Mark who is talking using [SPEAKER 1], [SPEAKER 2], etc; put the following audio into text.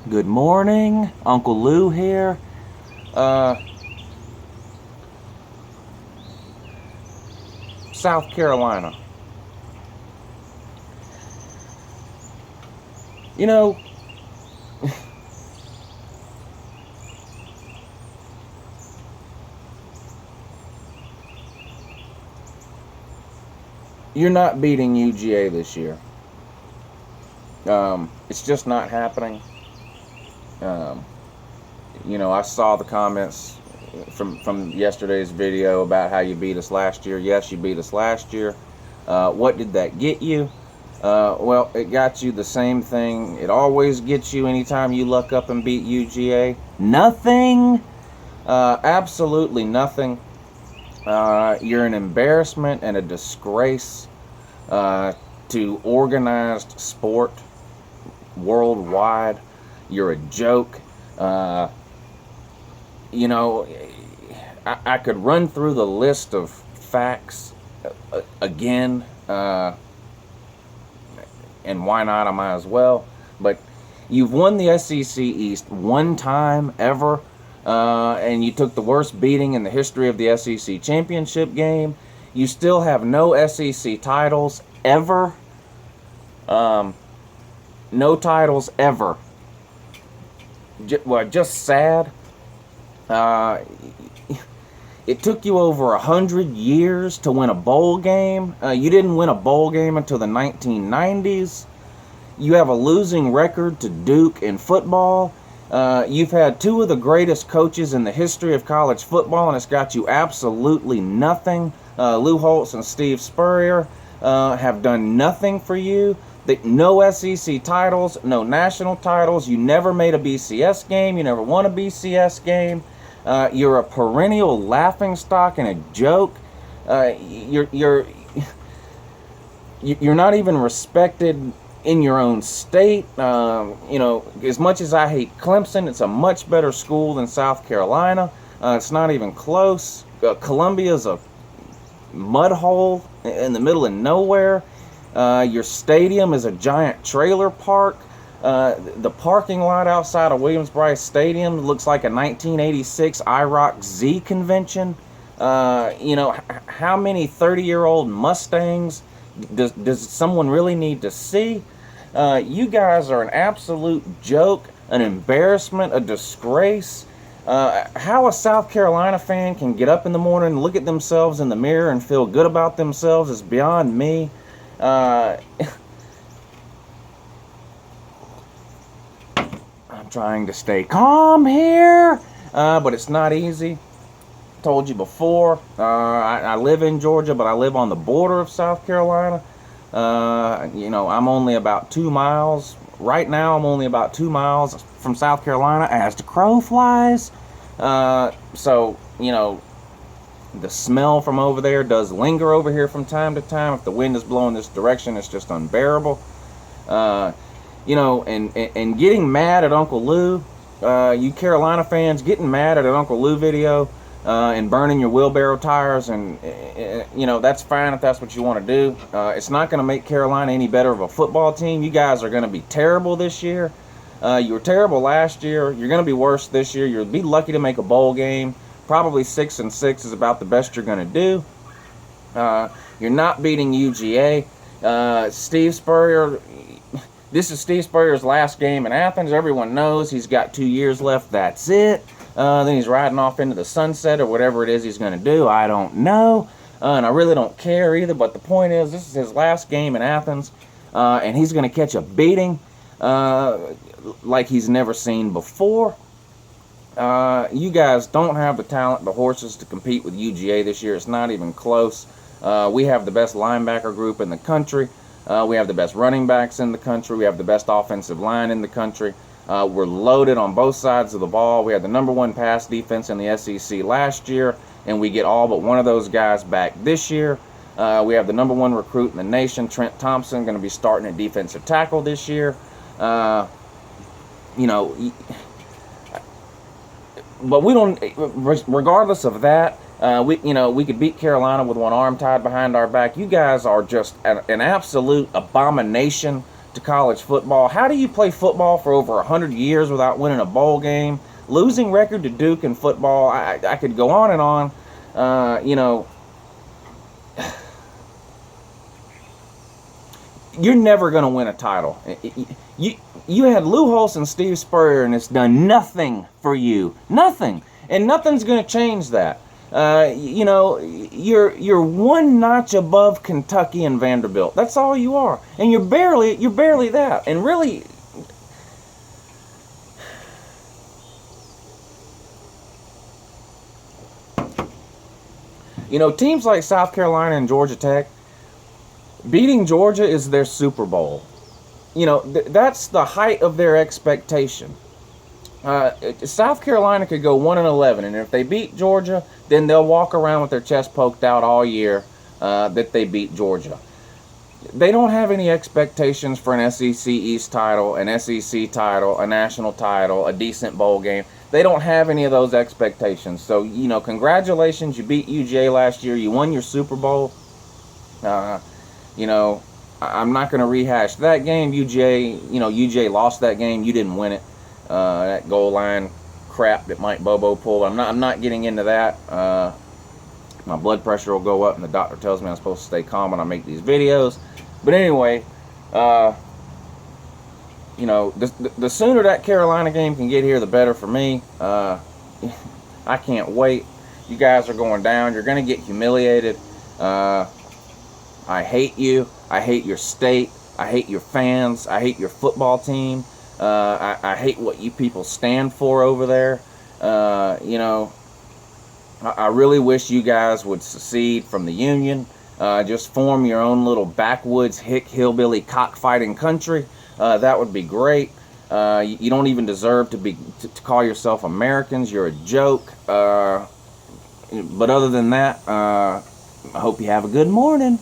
[SPEAKER 1] Good morning, Uncle Lou here. South Carolina. You know, you're not beating UGA this year. It's just not happening. I saw the comments from yesterday's video about how you beat us last year. Yes, you beat us last year. What did that get you? Well, it got you the same thing it always gets you anytime you luck up and beat UGA. Nothing. Absolutely nothing. You're an embarrassment and a disgrace to organized sport worldwide. You're a joke. I could run through the list of facts again, and why not? I might as well. But you've won the SEC East one time ever, and you took the worst beating in the history of the SEC championship game. You still have no SEC titles ever. No titles ever. Just sad. It took you over 100 years to win a bowl game. You didn't win a bowl game until the 1990s. You have a losing record to Duke in football. You've had two of the greatest coaches in the history of college football, and it's got you absolutely nothing. Lou Holtz and Steve Spurrier have done nothing for you. No SEC titles, no national titles. You never made a BCS game. You never won a BCS game. You're a perennial laughingstock and a joke. You're not even respected in your own state. As much as I hate Clemson, it's a much better school than South Carolina. It's not even close. Columbia's a mud hole in the middle of nowhere. Your stadium is a giant trailer park. The parking lot outside of Williams-Brice Stadium looks like a 1986 IROC Z convention. How many 30-year-old Mustangs does someone really need to see? You guys are an absolute joke, an embarrassment, a disgrace. How a South Carolina fan can get up in the morning and look at themselves in the mirror and feel good about themselves is beyond me. I'm trying to stay calm here, but it's not easy. Told you before, I live in Georgia, but I live on the border of South Carolina. I'm only about 2 miles. Right now, I'm only about 2 miles from South Carolina as the crow flies. The smell from over there does linger over here from time to time. If the wind is blowing this direction, it's just unbearable. And getting mad at Uncle Lou, you Carolina fans getting mad at an Uncle Lou video and burning your wheelbarrow tires, and that's fine if that's what you want to do. It's not going to make Carolina any better of a football team. You guys are going to be terrible this year. You were terrible last year. You're going to be worse this year. You'll be lucky to make a bowl game. Probably 6-6 is about the best you're going to do. You're not beating UGA. Steve Spurrier, this is Steve Spurrier's last game in Athens. Everyone knows he's got 2 years left. That's it. Then he's riding off into the sunset or whatever it is he's going to do. I don't know. And I really don't care either. But the point is, this is his last game in Athens. And he's going to catch a beating like he's never seen before. You guys don't have the talent, the horses to compete with UGA this year. It's not even close. We have the best linebacker group in the country. We have the best running backs in the country. We have the best offensive line in the country. We're loaded on both sides of the ball. We had the #1 pass defense in the SEC last year, and we get all but one of those guys back this year. We have the #1 recruit in the nation, Trent Thompson, going to be starting at defensive tackle this year. But we don't. Regardless of that, we could beat Carolina with one arm tied behind our back. You guys are just an absolute abomination to college football. How do you play football for over 100 years without winning a bowl game? Losing record to Duke in football. I could go on and on. You know, you're never going to win a title. You had Lou Holtz and Steve Spurrier, and it's done nothing for you. Nothing. And nothing's going to change that. You know, you're one notch above Kentucky and Vanderbilt. That's all you are. And you're barely that. And really, you know, teams like South Carolina and Georgia Tech, beating Georgia is their Super Bowl. You know, that's the height of their expectation. South Carolina could go 1-11, and if they beat Georgia, then they'll walk around with their chest poked out all year that they beat Georgia. They don't have any expectations for an SEC East title, an SEC title, a national title, a decent bowl game. They don't have any of those expectations. So, you know, congratulations, you beat UJ last year, you won your Super Bowl. You know, I'm not going to rehash that game. UJ lost that game. You didn't win it. That goal line crap that Mike Bobo pulled. I'm not getting into that. My blood pressure will go up, and the doctor tells me I'm supposed to stay calm when I make these videos. But anyway, you know, the sooner that Carolina game can get here, the better for me. I can't wait. You guys are going down. You're going to get humiliated. I hate you. I hate your state. I hate your fans. I hate your football team. I hate what you people stand for over there. You know, I really wish you guys would secede from the Union. Just form your own little backwoods hick hillbilly cockfighting country. That would be great. You don't even deserve to call yourself Americans. You're a joke. But other than that, I hope you have a good morning.